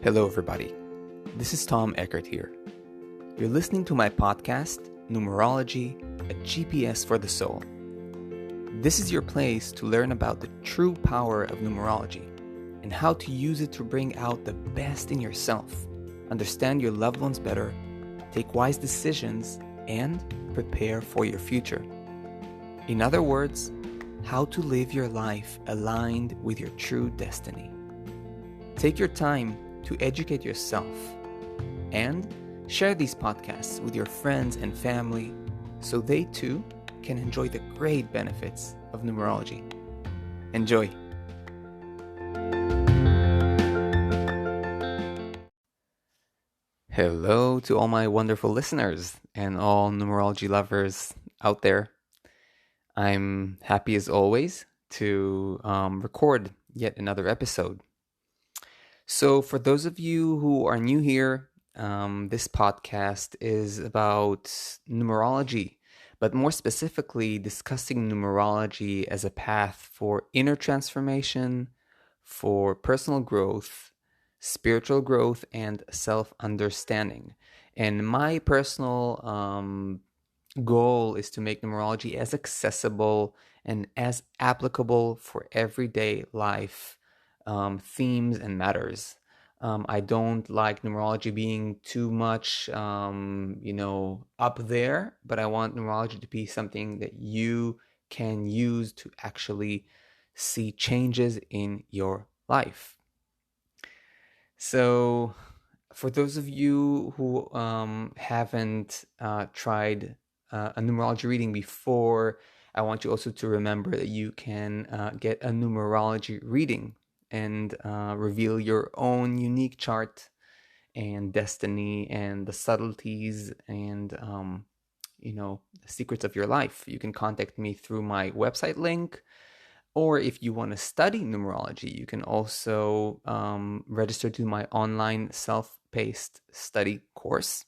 Hello, everybody. This is Tom Eckert here. You're listening to my podcast, Numerology, a GPS for the soul. This is your place to learn about the true power of numerology and how to use it to bring out the best in yourself, understand your loved ones better, take wise decisions, and prepare for your future. In other words, how to live your life aligned with your true destiny. Take your time to educate yourself and share these podcasts with your friends and family so they too can enjoy the great benefits of numerology. Enjoy! Hello to all my wonderful listeners and all numerology lovers out there. I'm happy as always to record yet another episode. So for those of you who are new here, this podcast is about numerology, but more specifically discussing numerology as a path for inner transformation, for personal growth, spiritual growth, and self-understanding. And my personal goal is to make numerology as accessible and as applicable for everyday life themes and matters. I don't like numerology being too much, up there, but I want numerology to be something that you can use to actually see changes in your life. So, for those of you who haven't tried a numerology reading before, I want you also to remember that you can get a numerology reading and reveal your own unique chart and destiny and the subtleties and the secrets of your life. You can contact me through my website link, or if you want to study numerology, you can also register to my online self-paced study course.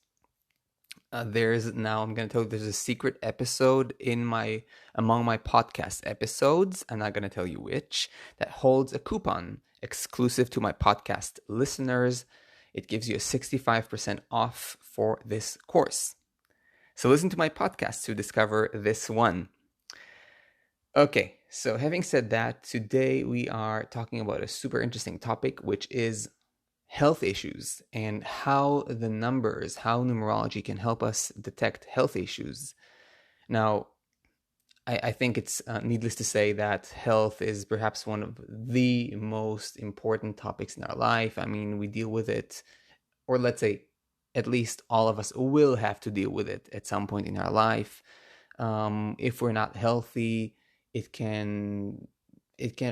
I'm going to tell you, there's a secret episode among my podcast episodes. I'm not going to tell you which, that holds a coupon exclusive to my podcast listeners. It gives you a 65% off for this course. So listen to my podcast to discover this one. Okay, so having said that, today we are talking about a super interesting topic, which is health issues and how numerology can help us detect health issues. Now, I think it's needless to say that health is perhaps one of the most important topics in our life. I mean, we deal with it, or let's say at least all of us will have to deal with it at some point in our life. If we're not healthy, it can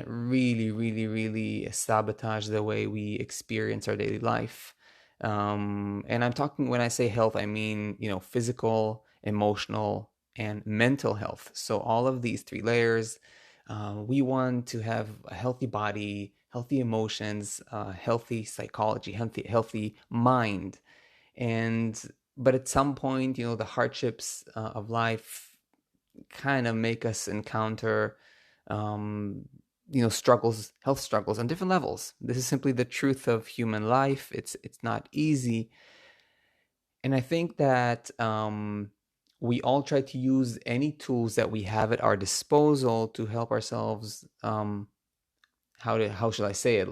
really, really, really sabotage the way we experience our daily life. And I'm talking, when I say health, I mean, physical, emotional, and mental health. So all of these three layers, we want to have a healthy body, healthy emotions, healthy psychology, healthy mind. But at some point, the hardships of life kind of make us encounter health struggles on different levels. This is simply the truth of human life. It's not easy. And I think that we all try to use any tools that we have at our disposal to help ourselves, how should I say it?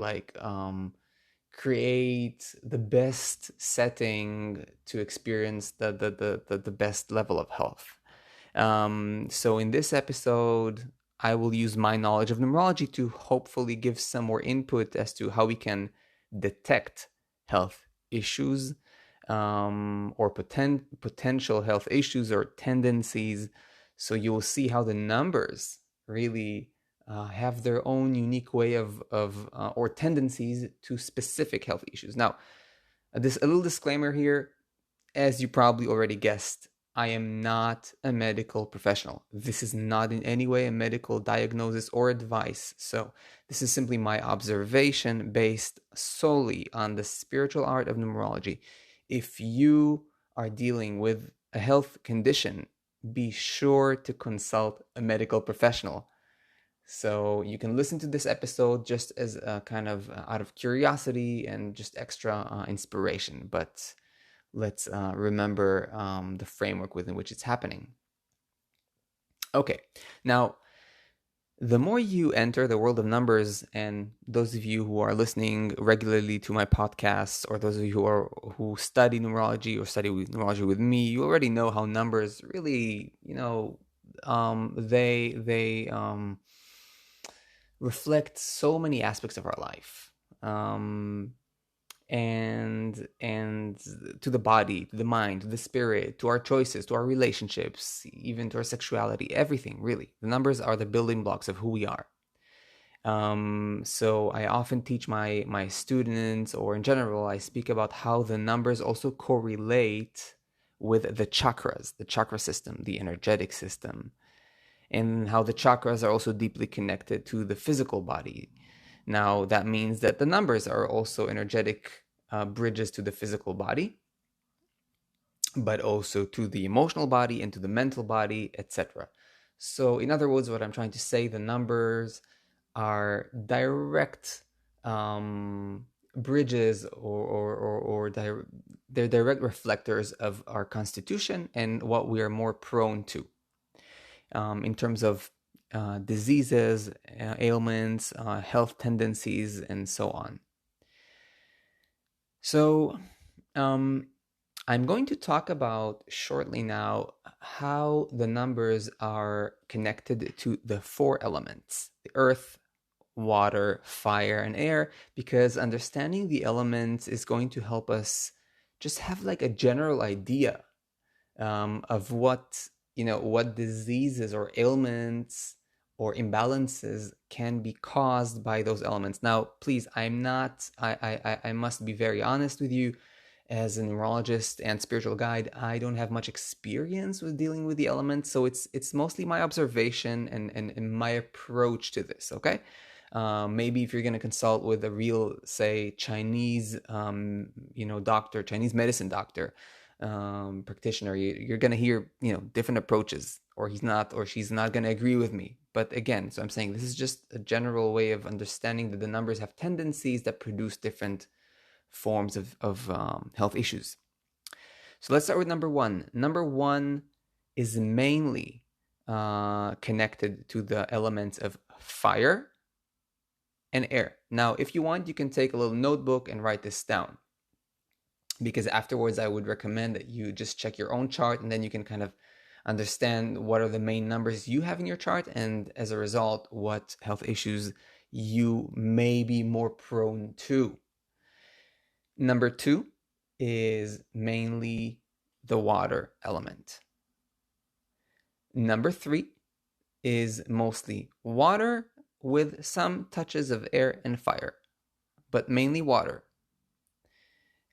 Create the best setting to experience the best level of health. So in this episode, I will use my knowledge of numerology to hopefully give some more input as to how we can detect health issues or potential health issues or tendencies. So you will see how the numbers really have their own unique way of or tendencies to specific health issues. Now, a little disclaimer here, as you probably already guessed, I am not a medical professional. This is not in any way a medical diagnosis or advice. So this is simply my observation based solely on the spiritual art of numerology. If you are dealing with a health condition, be sure to consult a medical professional. So you can listen to this episode just as a kind of out of curiosity and just extra inspiration. But let's remember the framework within which it's happening. Okay, now the more you enter the world of numbers, and those of you who are listening regularly to my podcasts, or those of you who study numerology or study numerology with me, you already know how numbers really, they reflect so many aspects of our life. And to the body, to the mind, to the spirit, to our choices, to our relationships, even to our sexuality, everything really. The numbers are the building blocks of who we are. So I often teach my students, or in general, I speak about how the numbers also correlate with the chakras, the chakra system, the energetic system, and how the chakras are also deeply connected to the physical body. Now, that means that the numbers are also energetic bridges to the physical body, but also to the emotional body and to the mental body, etc. So, in other words, what I'm trying to say, the numbers are direct bridges, they're direct reflectors of our constitution and what we are more prone to in terms of diseases, ailments, health tendencies, and so on. So, I'm going to talk about shortly now how the numbers are connected to the four elements: the earth, water, fire, and air, because understanding the elements is going to help us just have like a general idea of what diseases or ailments or imbalances can be caused by those elements. Now, please, I must be very honest with you. As a numerologist and spiritual guide, I don't have much experience with dealing with the elements, so it's mostly my observation and my approach to this. Okay, maybe if you're going to consult with a real, say, Chinese, doctor, Chinese medicine doctor, practitioner, you're going to hear, different approaches, or he's not, or she's not going to agree with me. But again, so I'm saying this is just a general way of understanding that the numbers have tendencies that produce different forms of health issues. So let's start with number one. Number one is mainly connected to the elements of fire and air. Now, if you want, you can take a little notebook and write this down, because afterwards I would recommend that you just check your own chart, and then you can kind of understand what are the main numbers you have in your chart, and as a result, what health issues you may be more prone to. Number two is mainly the water element. Number three is mostly water with some touches of air and fire, but mainly water.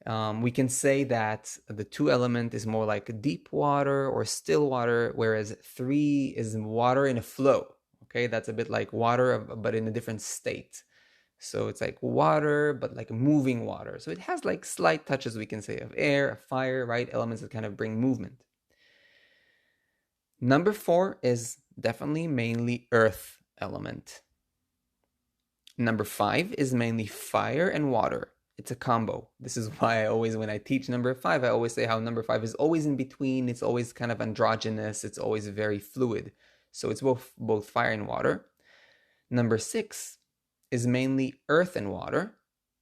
We can say that the two element is more like deep water or still water, whereas three is water in a flow. Okay, that's a bit like water, but in a different state. So it's like water, but like moving water. So it has like slight touches, we can say, of air, of fire, right? Elements that kind of bring movement. Number four is definitely mainly earth element. Number five is mainly fire and water. It's a combo. This is why I always, when I teach number five, I always say how number five is always in between. It's always kind of androgynous. It's always very fluid. So it's both fire and water. Number six is mainly earth and water.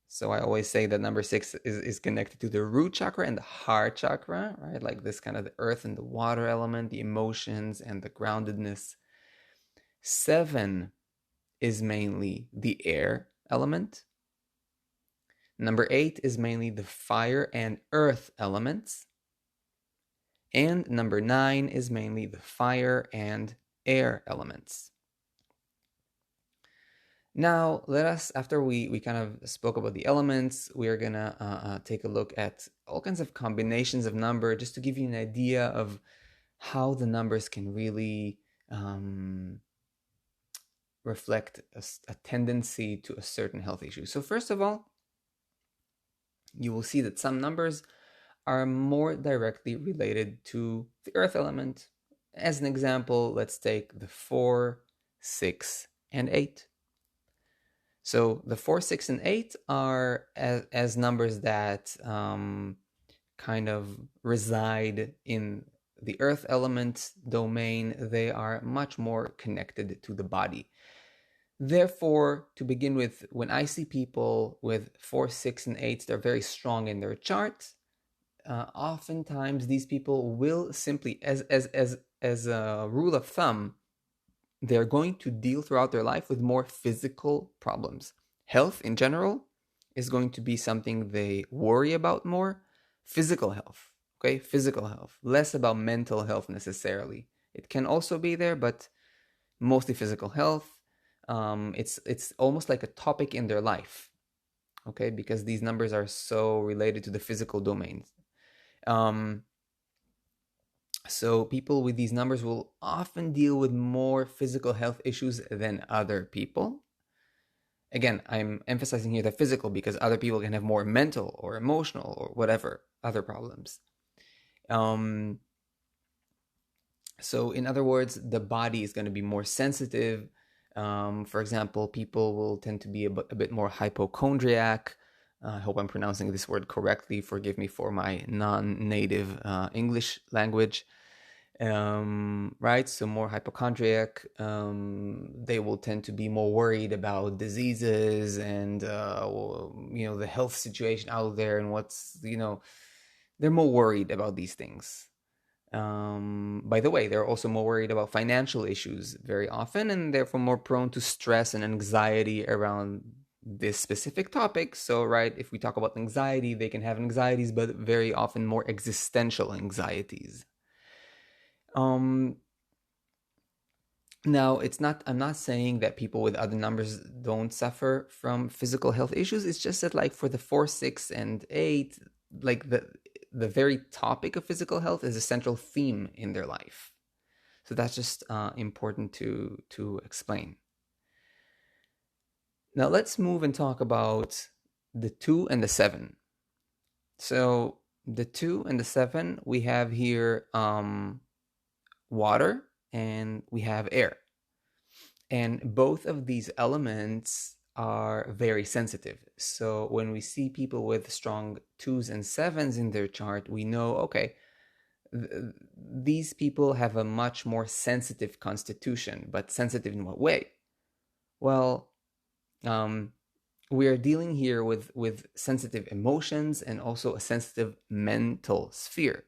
So I always say that number six is connected to the root chakra and the heart chakra, right? Like this kind of the earth and the water element, the emotions and the groundedness. Seven is mainly the air element. Number eight is mainly the fire and earth elements. And number nine is mainly the fire and air elements. Now, let us, after we kind of spoke about the elements, we are going to take a look at all kinds of combinations of number, just to give you an idea of how the numbers can really reflect a tendency to a certain health issue. So first of all, you will see that some numbers are more directly related to the earth element. As an example, let's take the 4, 6, and 8. So the 4, 6, and 8 are as numbers that kind of reside in the earth element domain. They are much more connected to the body. Therefore, to begin with, when I see people with 4, 6, and 8, they're very strong in their chart. Oftentimes, these people will simply, as a rule of thumb, they're going to deal throughout their life with more physical problems. Health in general is going to be something they worry about more. Physical health, okay? Physical health, less about mental health necessarily. It can also be there, but mostly physical health. It's almost like a topic in their life, okay? Because these numbers are so related to the physical domains. So people with these numbers will often deal with more physical health issues than other people. Again, I'm emphasizing here the physical because other people can have more mental or emotional or whatever other problems. So in other words, the body is going to be more sensitive. For example, people will tend to be a bit more hypochondriac. I hope I'm pronouncing this word correctly. Forgive me for my non-native English language. Right? So more hypochondriac. They will tend to be more worried about diseases and the health situation out there and they're more worried about these things. By the way, they're also more worried about financial issues very often, and therefore more prone to stress and anxiety around this specific topic. So, right, if we talk about anxiety, they can have anxieties, but very often more existential anxieties. Now, I'm not saying that people with other numbers don't suffer from physical health issues. It's just that, like, for the 4, 6, and 8, like the very topic of physical health is a central theme in their life. So that's just important to explain. Now let's move and talk about the 2 and the 7. So the 2 and the 7, we have here water and we have air. And both of these elements are very sensitive. So when we see people with strong 2s and 7s in their chart, we know, okay, these people have a much more sensitive constitution. But sensitive in what way? Well, we are dealing here with sensitive emotions and also a sensitive mental sphere.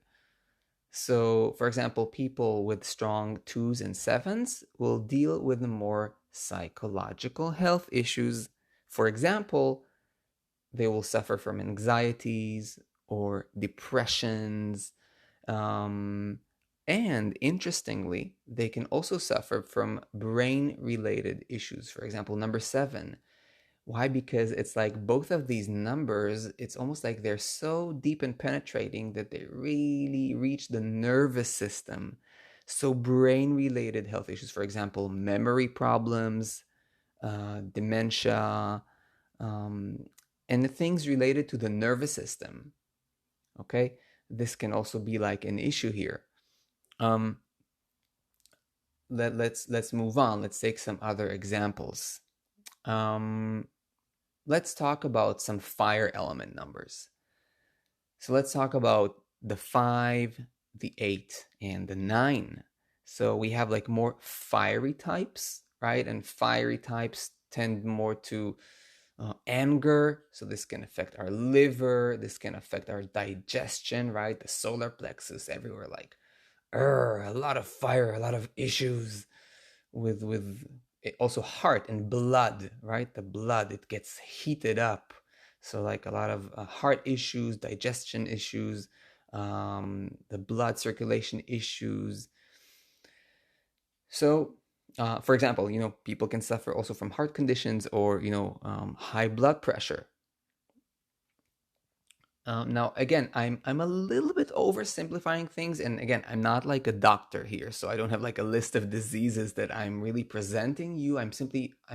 So, for example, people with strong 2s and 7s will deal with the more psychological health issues. For example, they will suffer from anxieties or depressions. And interestingly, they can also suffer from brain-related issues. For example, number 7. Why? Because it's like both of these numbers, it's almost like they're so deep and penetrating that they really reach the nervous system. So brain-related health issues, for example, memory problems, dementia, and the things related to the nervous system. Okay, this can also be like an issue here. Let's move on. Let's take some other examples. Let's talk about some fire element numbers. So let's talk about the 5, the 8, and the 9. So we have like more fiery types, right? And fiery types tend more to anger. So this can affect our liver. This can affect our digestion, right? The solar plexus everywhere, like, a lot of fire, a lot of issues with also heart and blood, right? The blood, it gets heated up. So like a lot of heart issues, digestion issues, the blood circulation issues. So for example, people can suffer also from heart conditions or, high blood pressure. Now, again, I'm a little bit oversimplifying things, and again, I'm not like a doctor here, so I don't have like a list of diseases that I'm really presenting you. I'm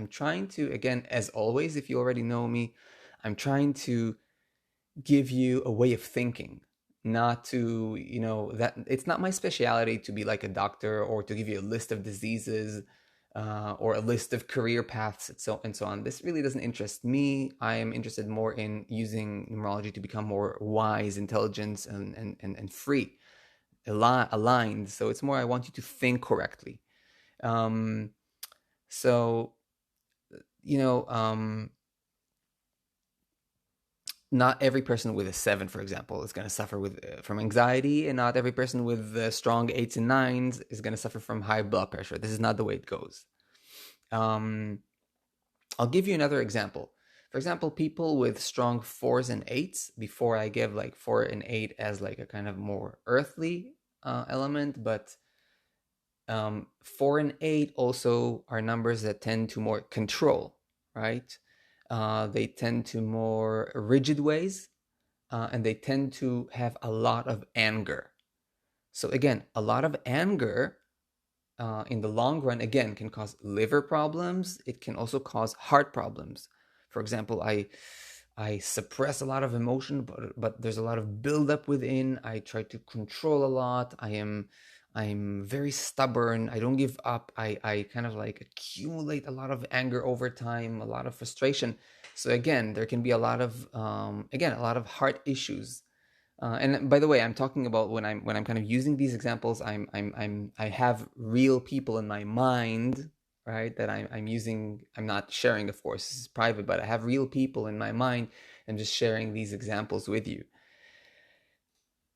trying to, again, as always, if you already know me, I'm trying to give you a way of thinking, not to, that it's not my specialty to be like a doctor or to give you a list of diseases. or a list of career paths and so on. This really doesn't interest me. I am interested more in using numerology to become more wise, intelligent, and free, aligned. So it's more I want you to think correctly. Um, so you know, not every person with a 7, for example, is going to suffer from anxiety, and not every person with strong 8s and 9s is going to suffer from high blood pressure. This is not the way it goes. Um, I'll give you another example. For example, people with strong 4s and 8s, before I give like 4 and 8 as like a kind of more earthly element, but 4 and 8 also are numbers that tend to more control, right? They tend to more rigid ways, and they tend to have a lot of anger. So again, a lot of anger in the long run, again, can cause liver problems. It can also cause heart problems. For example, I suppress a lot of emotion, but there's a lot of buildup within. I try to control a lot. I'm very stubborn. I don't give up. I kind of like accumulate a lot of anger over time, a lot of frustration. So again, there can be a lot of a lot of heart issues. And by the way, I'm talking about when I'm kind of using these examples, I have real people in my mind, right? That I'm using. I'm not sharing, of course, this is private, but I have real people in my mind. And just sharing these examples with you.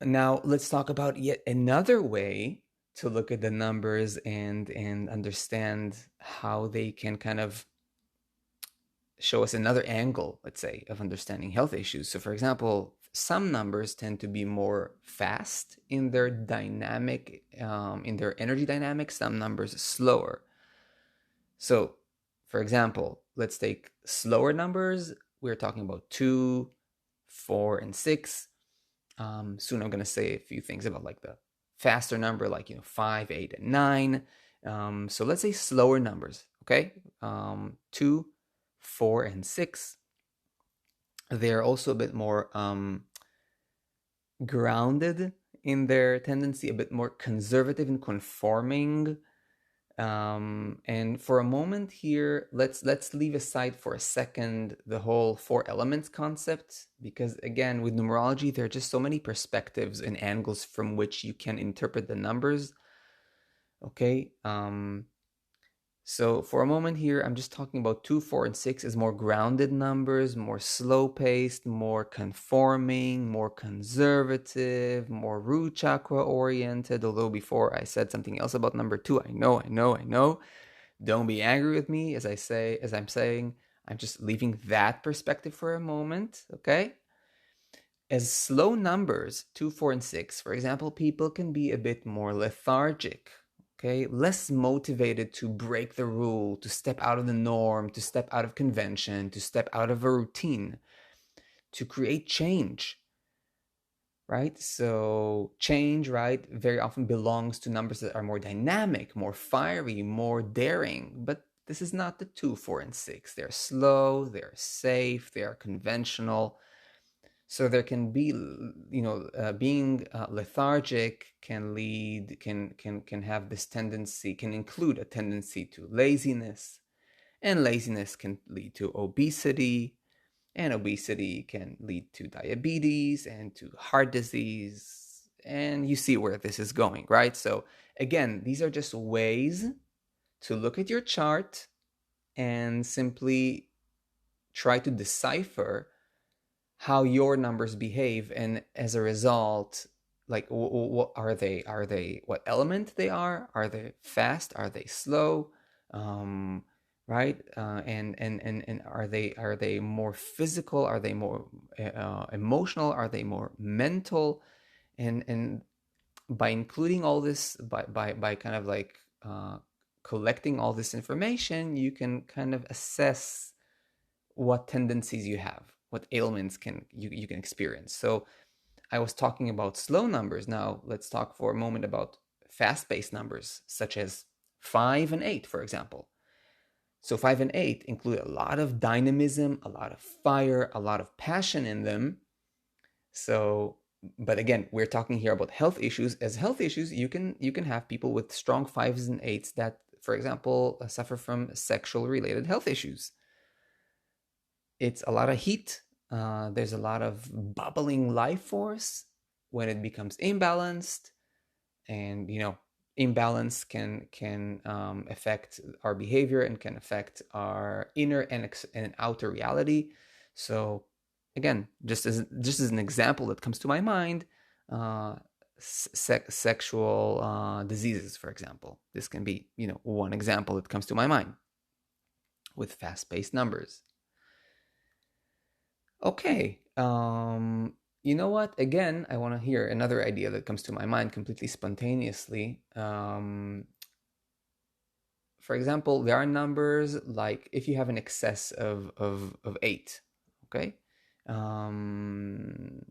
Now let's talk about yet another way to look at the numbers and understand how they can kind of show us another angle, let's say, of understanding health issues. So, for example, some numbers tend to be more fast in their dynamic, in their energy dynamics. Some numbers slower. So, for example, let's take slower numbers. We're talking about 2, 4, and 6. Soon I'm going to say a few things about like the faster number, like 5, 8, and 9. So let's say slower numbers. Okay, 2, 4, and 6. They're also a bit more grounded in their tendency, a bit more conservative and conforming. And for a moment here, let's leave aside for a second the whole 4 elements concept, because again, with numerology, there are just so many perspectives and angles from which you can interpret the numbers. Okay. So for a moment here, I'm just talking about 2, 4, and 6 as more grounded numbers, more slow-paced, more conforming, more conservative, more root chakra oriented. Although before I said something else about number 2, I know. Don't be angry with me as I'm saying. I'm just leaving that perspective for a moment, okay? As slow numbers, 2, 4, and 6, for example, people can be a bit more lethargic, okay? Less motivated to break the rule, to step out of the norm, to step out of convention, to step out of a routine, to create change, right? So change, right, very often belongs to numbers that are more dynamic, more fiery, more daring, but this is not the 2, 4, and 6. They're slow, they're safe, they are conventional. So there can be, being lethargic can lead, can have this tendency, can include a tendency to laziness, and laziness can lead to obesity, and obesity can lead to diabetes and to heart disease. And you see where this is going, right? So again, these are just ways to look at your chart and simply try to decipher how your numbers behave, and as a result, like what are they, what element they are they fast, are they slow, right, and are they more physical, are they more emotional, are they more mental, and by including all this, by kind of like collecting all this information, you can kind of assess what tendencies you have, what ailments you can experience. So I was talking about slow numbers. Now let's talk for a moment about fast-paced numbers, such as 5 and 8, for example. So 5 and 8 include a lot of dynamism, a lot of fire, a lot of passion in them. So, but again, we're talking here about health issues. As health issues, you can have people with strong 5s and 8s that for example, suffer from sexual related health issues. It's a lot of heat. There's a lot of bubbling life force. When it becomes imbalanced, and imbalance can affect our behavior and can affect our inner and outer reality. So again, just as an example that comes to my mind, sexual diseases, for example. This can be one example that comes to my mind with fast-paced numbers. Okay. You know what? Again, I want to hear another idea that comes to my mind completely spontaneously. For example, there are numbers like if you have an excess of 8, okay? Um,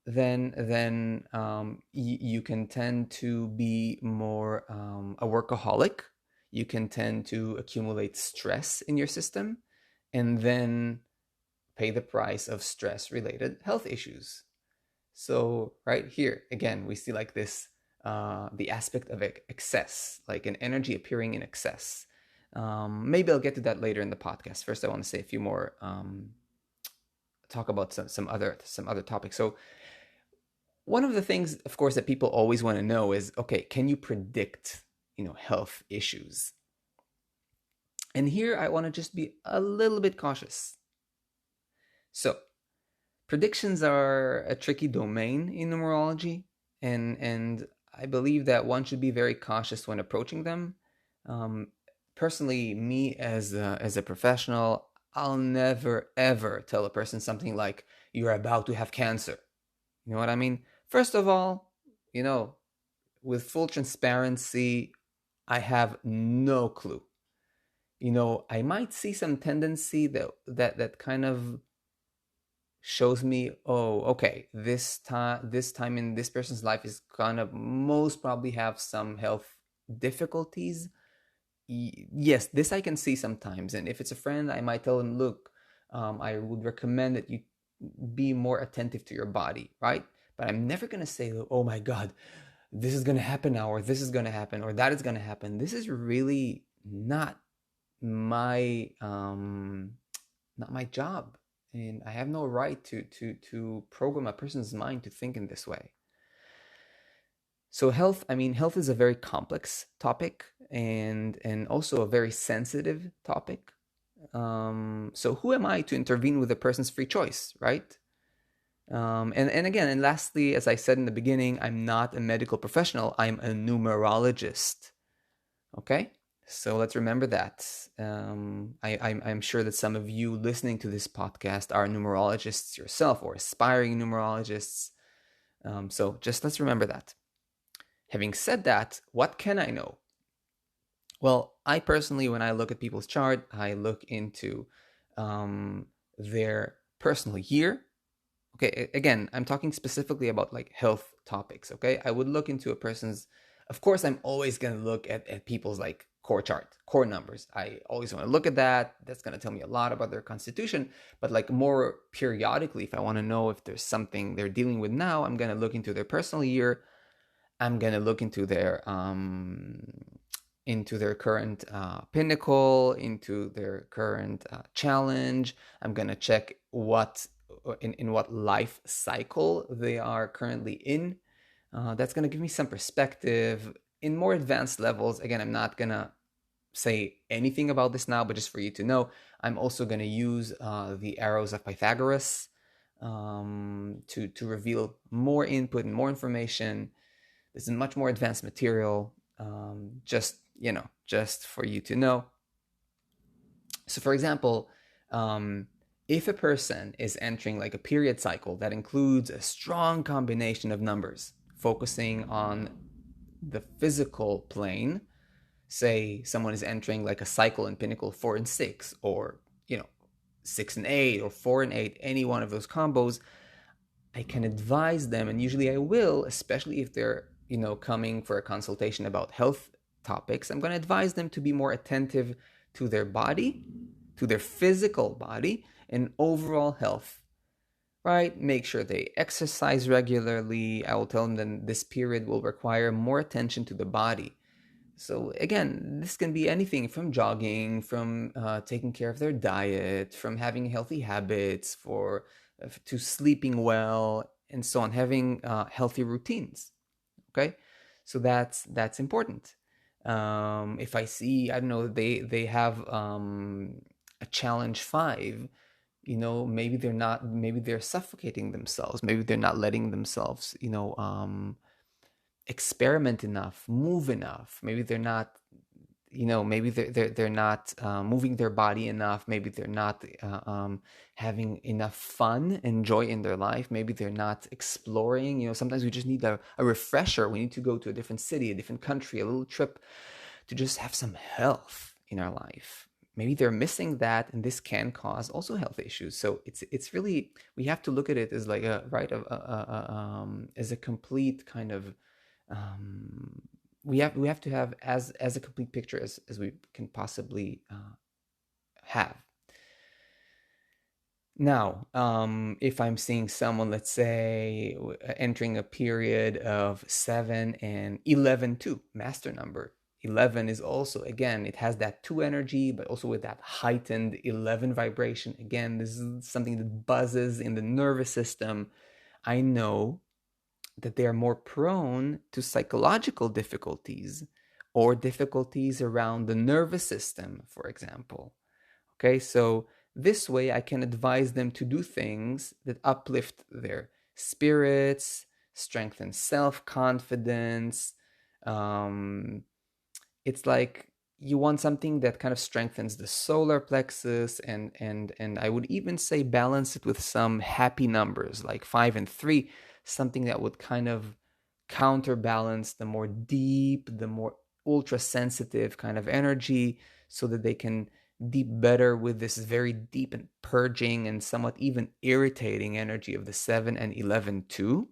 then you can tend to be more a workaholic. You can tend to accumulate stress in your system, and then pay the price of stress-related health issues. So right here, again, we see like this, the aspect of excess, like an energy appearing in excess. Maybe I'll get to that later in the podcast. First, I want to say a few more, talk about some other topics. So one of the things, of course, that people always want to know is, okay, can you predict, health issues? And here I want to just be a little bit cautious. So predictions are a tricky domain in numerology, and I believe that one should be very cautious when approaching them. Um, Personally, me as a professional, I'll never ever tell a person something like you're about to have cancer. You know what I mean? First of all, with full transparency, I have no clue. I might see some tendency that kind of shows me, oh, okay, this time in this person's life is gonna most probably have some health difficulties. Yes, this I can see sometimes, and if it's a friend, I might tell them, look, I would recommend that you be more attentive to your body, right? But I'm never gonna say, oh my god, this is gonna happen now, or this is gonna happen, or that is gonna happen. This is really my not my job, and I have no right to program a person's mind to think in this way. So health is a very complex topic, and also a very sensitive topic. So who am I to intervene with a person's free choice, right? And again, and lastly, as I said in the beginning, I'm not a medical professional. I'm a numerologist. Okay, so let's remember that. I'm sure that some of you listening to this podcast are numerologists yourself or aspiring numerologists. So just let's remember that. Having said that, what can I know? Well, I personally, when I look at people's chart, I look into their personal year. Okay, again, I'm talking specifically about like health topics. Okay, I would look into a person's. Of course, I'm always going to look at people's like core chart, core numbers. I always want to look at that. That's going to tell me a lot about their constitution. But like more periodically, if I want to know if there's something they're dealing with now, I'm going to look into their personal year. I'm going to look into their current pinnacle, into their current challenge. I'm going to check in what life cycle they are currently in. That's going to give me some perspective. In more advanced levels, again, I'm not going to say anything about this now, but just for you to know, I'm also going to use the arrows of Pythagoras to reveal more input and more information. This is much more advanced material, just for you to know. So for example, if a person is entering like a period cycle that includes a strong combination of numbers, focusing on the physical plane, say someone is entering like a cycle in pinnacle 4 and 6, or 6 and 8, or 4 and 8, any one of those combos, I can advise them, and usually I will, especially if they're coming for a consultation about health topics. I'm going to advise them to be more attentive to their body, to their physical body, and overall health, right? Make sure they exercise regularly. I will tell them that this period will require more attention to the body. So again, this can be anything from jogging, from taking care of their diet, from having healthy habits, to sleeping well, and so on, having healthy routines. Okay, so that's important. If I see, I don't know, they have a challenge 5, maybe they're suffocating themselves, maybe they're not letting themselves, experiment enough, move enough. Maybe they're not, maybe they're not moving their body enough. Maybe they're not having enough fun and joy in their life. Maybe they're not exploring. Sometimes we just need a refresher. We need to go to a different city, a different country, a little trip to just have some health in our life. Maybe they're missing that, and this can cause also health issues. So it's really, we have to look at it as like as a complete kind of, we have to have as a complete picture as we can possibly have. Now, if I'm seeing someone, let's say, entering a period of 7 and 11 too, master number. 11 is also, again, it has that 2 energy, but also with that heightened 11 vibration. Again, this is something that buzzes in the nervous system. I know that they are more prone to psychological difficulties or difficulties around the nervous system, for example. Okay, so this way I can advise them to do things that uplift their spirits, strengthen self-confidence. It's like you want something that kind of strengthens the solar plexus, and I would even say balance it with some happy numbers like 5 and 3, something that would kind of counterbalance the more deep, the more ultra sensitive kind of energy, so that they can deep better with this very deep and purging and somewhat even irritating energy of the 7 and 11 too.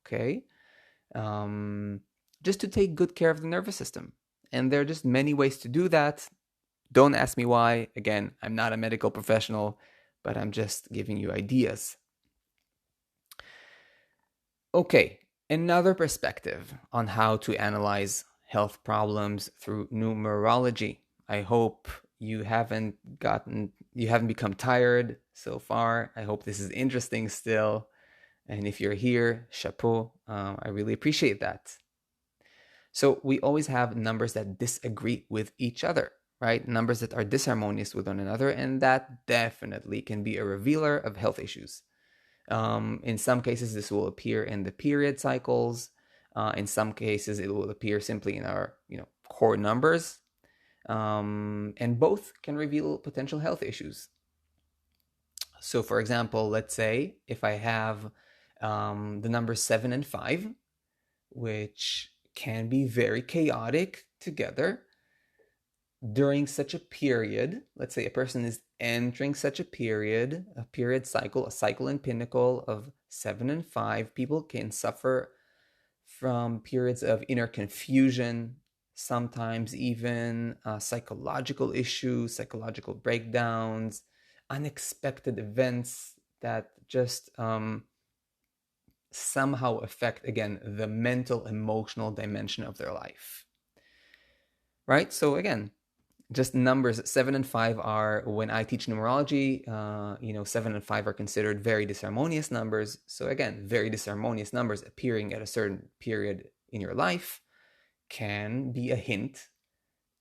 Okay, just to take good care of the nervous system. And there are just many ways to do that. Don't ask me why. Again, I'm not a medical professional, but I'm just giving you ideas. Okay, another perspective on how to analyze health problems through numerology. I hope you haven't become tired so far. I hope this is interesting still. And if you're here, chapeau. I really appreciate that. So we always have numbers that disagree with each other, right? Numbers that are disharmonious with one another, and that definitely can be a revealer of health issues. In some cases, this will appear in the period cycles. In some cases, it will appear simply in our, core numbers. And both can reveal potential health issues. So, for example, let's say if I have the numbers 7 and 5, which can be very chaotic together during such a period. Let's say a person is entering such a period cycle, a cycle and pinnacle of 7 and 5. People can suffer from periods of inner confusion, sometimes even psychological issues, psychological breakdowns, unexpected events that just somehow affect, again, the mental, emotional dimension of their life. Right? So again, just numbers 7 and 5 are, when I teach numerology, 7 and 5 are considered very disharmonious numbers. So again, very disharmonious numbers appearing at a certain period in your life can be a hint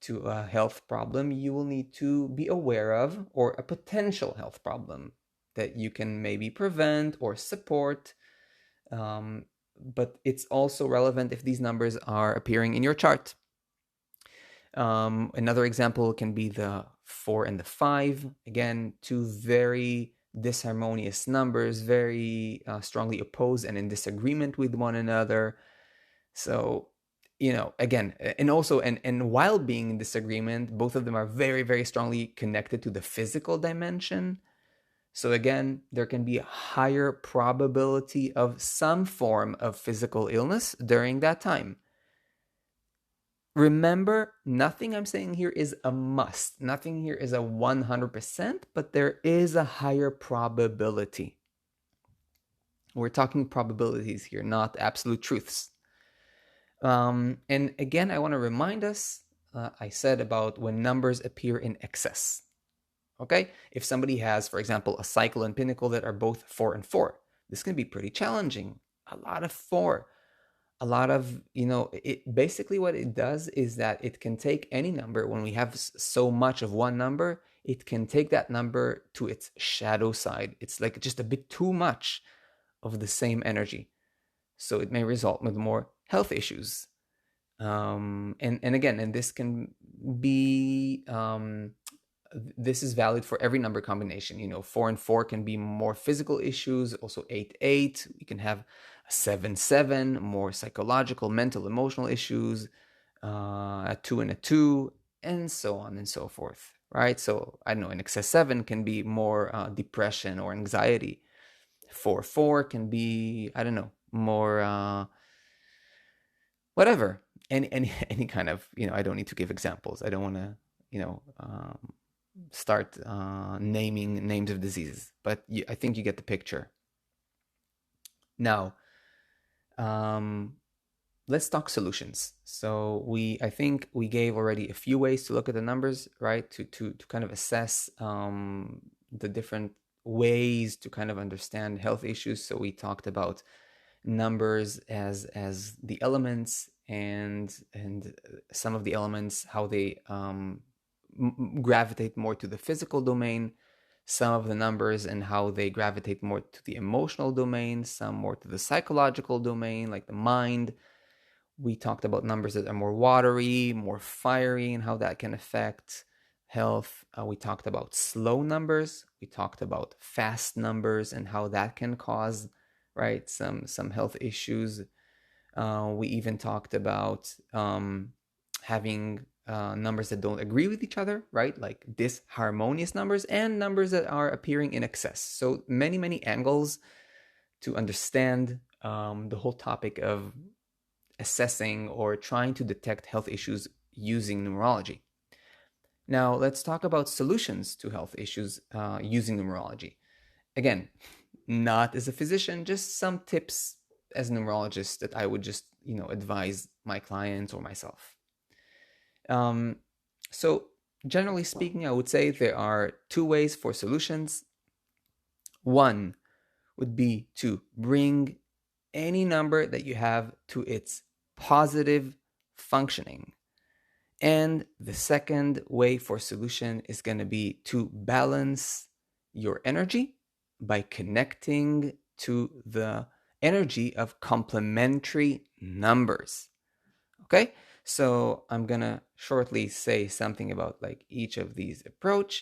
to a health problem you will need to be aware of, or a potential health problem that you can maybe prevent or support. But it's also relevant if these numbers are appearing in your chart. Another example can be the 4 and the 5. Again, two very disharmonious numbers, very strongly opposed and in disagreement with one another. So, again, and also, and while being in disagreement, both of them are very, very strongly connected to the physical dimension. So again, there can be a higher probability of some form of physical illness during that time. Remember, nothing I'm saying here is a must. Nothing here is a 100%, but there is a higher probability. We're talking probabilities here, not absolute truths. And again, I want to remind us I said about when numbers appear in excess. Okay, if somebody has, for example, a cycle and pinnacle that are both 4 and 4, this can be pretty challenging. A lot of 4, a lot of, it basically what it does is that it can take any number. When we have so much of one number, it can take that number to its shadow side. It's like just a bit too much of the same energy. So it may result with more health issues. And again, and this can be this is valid for every number combination. 4 and 4 can be more physical issues. Also 8 8, we can have a 7 7, more psychological, mental, emotional issues. A 2 and a 2, and so on and so forth, right? So I don't know, an excess 7 can be more depression or anxiety. 4 4 can be, I don't know, more whatever, any kind of, I don't need to give examples. I don't want to, start naming names of diseases, but I think you get the picture. Now, let's talk solutions. So I think we gave already a few ways to look at the numbers, right? To kind of assess the different ways to kind of understand health issues. So we talked about numbers as the elements, and some of the elements, how they gravitate more to the physical domain, some of the numbers and how they gravitate more to the emotional domain, some more to the psychological domain, like the mind. We talked about numbers that are more watery, more fiery, and how that can affect health. We talked about slow numbers. We talked about fast numbers and how that can cause, right, some health issues. We even talked about having numbers that don't agree with each other, right? Like disharmonious numbers, and numbers that are appearing in excess. So many angles to understand the whole topic of assessing or trying to detect health issues using numerology. Now, let's talk about solutions to health issues using numerology. Again, not as a physician, just some tips as a numerologist that I would just, advise my clients or myself. So generally speaking, I would say there are 2 ways for solutions. One would be to bring any number that you have to its positive functioning. And the second way for solution is going to be to balance your energy by connecting to the energy of complementary numbers. Okay? So I'm going to shortly say something about like each of these approaches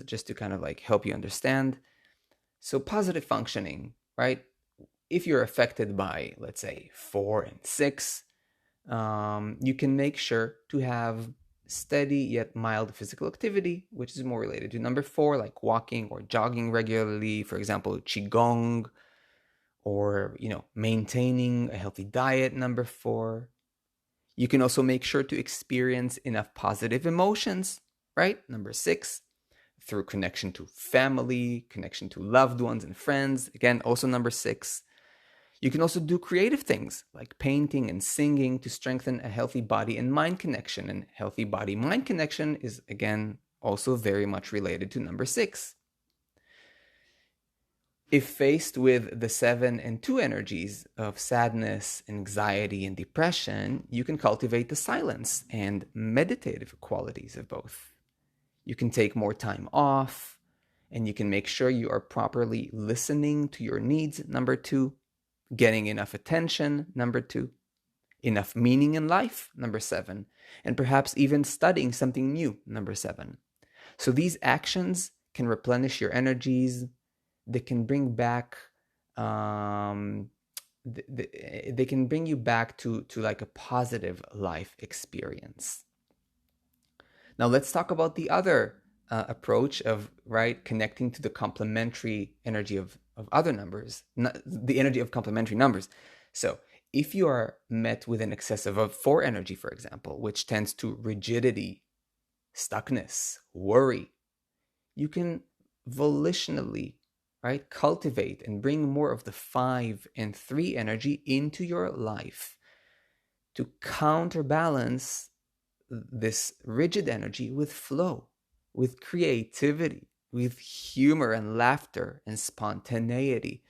just to kind of like help you understand. So positive functioning, right? If you're affected by, let's say, 4 and 6, you can make sure to have steady yet mild physical activity, which is more related to number 4, like walking or jogging regularly, for example, qigong, or maintaining a healthy diet, number 4. You can also make sure to experience enough positive emotions, right? Number 6, through connection to family, connection to loved ones and friends, again, also number 6. You can also do creative things like painting and singing to strengthen a healthy body and mind connection. And healthy body-mind connection is, again, also very much related to number 6. If faced with the 7 and 2 energies of sadness, anxiety, and depression, you can cultivate the silence and meditative qualities of both. You can take more time off, and you can make sure you are properly listening to your needs, number 2. Getting enough attention, number 2. Enough meaning in life, number 7. And perhaps even studying something new, number 7. So these actions can replenish your energies. They can bring back, they can bring you back to like a positive life experience. Now let's talk about the other approach of, right, connecting to the complementary energy of other numbers, the energy of complementary numbers. So if you are met with an excess of a 4 energy, for example, which tends to rigidity, stuckness, worry, you can volitionally, right, cultivate and bring more of the 5 and 3 energy into your life to counterbalance this rigid energy with flow, with creativity, with humor and laughter and spontaneity.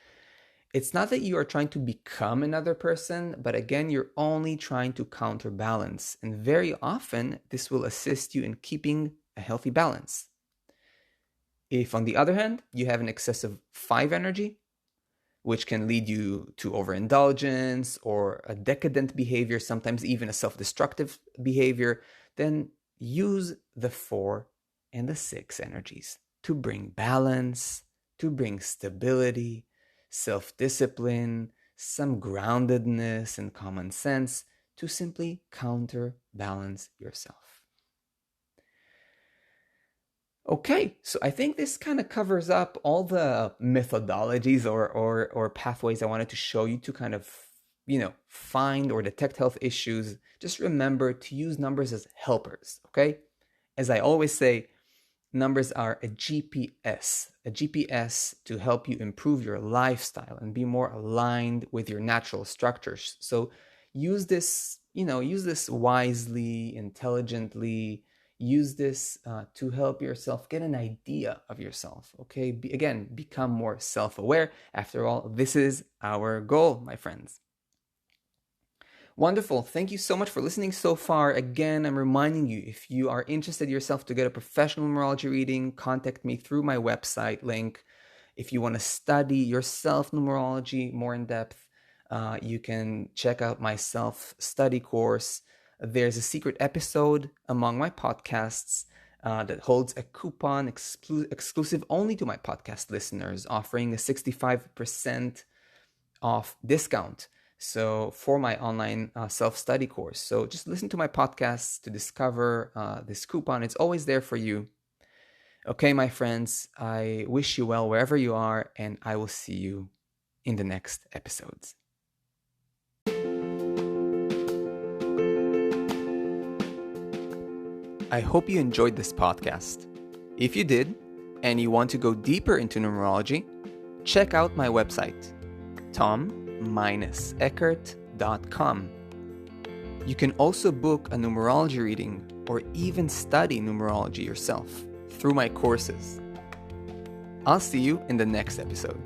It's not that you are trying to become another person, but again, you're only trying to counterbalance. And very often, this will assist you in keeping a healthy balance. If, on the other hand, you have an excessive 5 energy, which can lead you to overindulgence or a decadent behavior, sometimes even a self-destructive behavior, then use the 4 and the 6 energies to bring balance, to bring stability, self-discipline, some groundedness and common sense to simply counterbalance yourself. Okay, so I think this kind of covers up all the methodologies or pathways I wanted to show you to kind of, find or detect health issues. Just remember to use numbers as helpers, okay? As I always say, numbers are a GPS to help you improve your lifestyle and be more aligned with your natural structures. So use this wisely, intelligently. Use this to help yourself get an idea of yourself, okay? Again, become more self-aware. After all, this is our goal, my friends. Wonderful. Thank you so much for listening so far. Again, I'm reminding you, if you are interested yourself to get a professional numerology reading, contact me through my website link. If you want to study yourself numerology more in depth, you can check out my self-study course. There's a secret episode among my podcasts that holds a coupon exclusive only to my podcast listeners, offering a 65% off discount. So for my online self-study course. So just listen to my podcasts to discover this coupon. It's always there for you. Okay, my friends, I wish you well wherever you are, and I will see you in the next episodes. I hope you enjoyed this podcast. If you did, and you want to go deeper into numerology, check out my website, tom-eckert.com. You can also book a numerology reading or even study numerology yourself through my courses. I'll see you in the next episode.